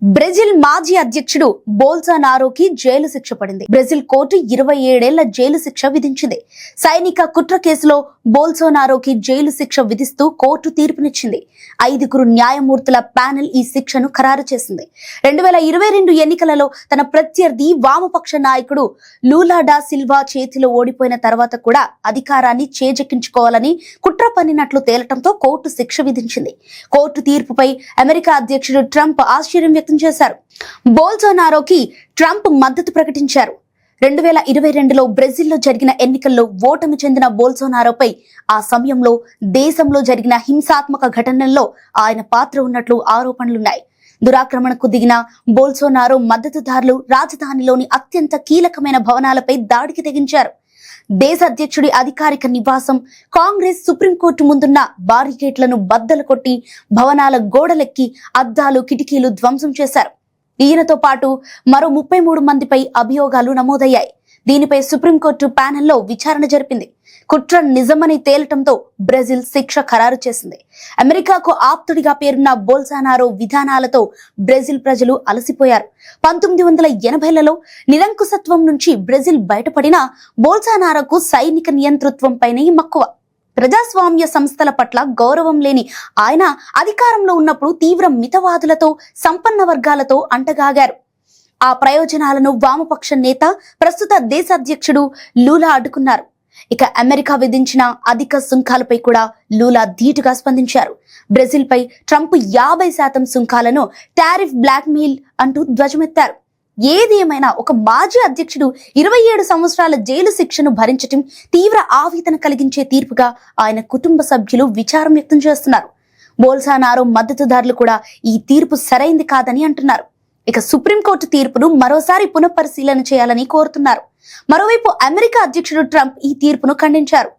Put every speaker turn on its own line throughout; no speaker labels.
Brazil మాజీ అధ్యక్షుడు బోల్సోనారోకి jail శిక్ష పడింది. బ్రెజిల్ కోర్టు 27 ఏళ్ల జైలు శిక్ష విధించింది. సైనిక కుట్ర కేసులో బోల్సోనారోకి జైలు శిక్ష విధిస్తూ కోర్టు తీర్పునిచ్చింది. 5 న్యాయమూర్తుల ప్యానెల్ ఈ శిక్షను ఖరారు చేసింది. 2022 ఎన్నికలలో తన ప్రత్యర్థి వామపక్ష నాయకుడు లూలా డా సిల్వా చేతిలో ఓడిపోయిన తర్వాత కూడా అధికారాన్ని చేజెక్కించుకోవాలని కుట్ర పన్నినట్లు తేలటంతో కోర్టు శిక్ష విధించింది. కోర్టు తీర్పుపై అమెరికా అధ్యక్షుడు ట్రంప్ ఆశ్చర్యం వ్యక్తం చేశారు. బోల్సోనారోకి ట్రంప్ మద్దతు ప్రకటించారు. 2022లో బ్రెజిల్లో జరిగిన ఎన్నికల్లో ఓటమి చెందిన బోల్సోనారోపై ఆ సమయంలో దేశంలో జరిగిన హింసాత్మక ఘటనల్లో ఆయన పాత్ర ఉన్నట్లు ఆరోపణలున్నాయి. దురాక్రమణకు దిగిన బోల్సోనారో మద్దతుదారులు రాజధానిలోని అత్యంత కీలకమైన భవనాలపై దాడికి తెగించారు. దేశ అధ్యక్షుడి అధికారిక నివాసం, కాంగ్రెస్, సుప్రీంకోర్టు ముందున్న బారికేడ్లను బద్దలు కొట్టి భవనాల గోడలెక్కి అద్దాలు, కిటికీలు ధ్వంసం చేశారు. ఈయనతో పాటు మరో 33 మందిపై అభియోగాలు నమోదయ్యాయి. దీనిపై సుప్రీంకోర్టు ప్యానెల్లో విచారణ జరిపింది. కుట్ర నిజమని తేలటంతో బ్రెజిల్ శిక్ష ఖరారు చేసింది. అమెరికాకు ఆప్తుడిగా పేరున్న బోల్సోనారో విధానాలతో బ్రెజిల్ ప్రజలు అలసిపోయారు. 1980లలో నిరంకుశత్వం నుంచి బ్రెజిల్ బయటపడినా బోల్సోనారోకు సైనిక నియంతృత్వంపైనే మక్కువ. ప్రజాస్వామ్య సంస్థల పట్ల గౌరవం లేని ఆయన అధికారంలో ఉన్నప్పుడు తీవ్ర మితవాదులతో, సంపన్న వర్గాలతో అంటగాగారు. ఆ ప్రయోజనాలను వామపక్ష నేత, ప్రస్తుత దేశ అధ్యక్షుడు లూలా అడ్డుకున్నారు. ఇక అమెరికా విధించిన అధిక సుంకాలపై కూడా లూలా ధీటుగా స్పందించారు. బ్రెజిల్ పై ట్రంప్ 50% సుంకాలను టారిఫ్ బ్లాక్మెయిల్ అంటూ ధ్వజమెత్తారు. ఏది ఏమైనా ఒక మాజీ అధ్యక్షుడు 27 సంవత్సరాల జైలు శిక్షను భరించటం తీవ్ర ఆవేదన కలిగించే తీర్పుగా ఆయన కుటుంబ సభ్యులు విచారం వ్యక్తం చేస్తున్నారు. బోల్సోనారో మద్దతుదారులు కూడా ఈ తీర్పు సరైంది కాదని అంటున్నారు. ఇక సుప్రీంకోర్టు తీర్పును మరోసారి పునఃపరిశీలన చేయాలని కోరుతున్నారు. మరోవైపు అమెరికా అధ్యక్షుడు ట్రంప్ ఈ తీర్పును ఖండించారు.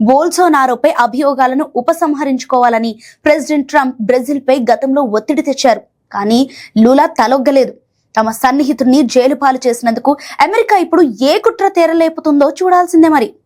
బోల్సోనారోపై అభియోగాలను ఉపసంహరించుకోవాలని ప్రెసిడెంట్ ట్రంప్ బ్రెజిల్ పై గతంలో ఒత్తిడి తెచ్చారు. కానీ లూలా తలొగ్గలేదు. తమ సన్నిహితుడిని జైలు పాలు చేసినందుకు అమెరికా ఇప్పుడు ఏ కుట్ర తెరలేపుతుందో చూడాల్సిందే మరి.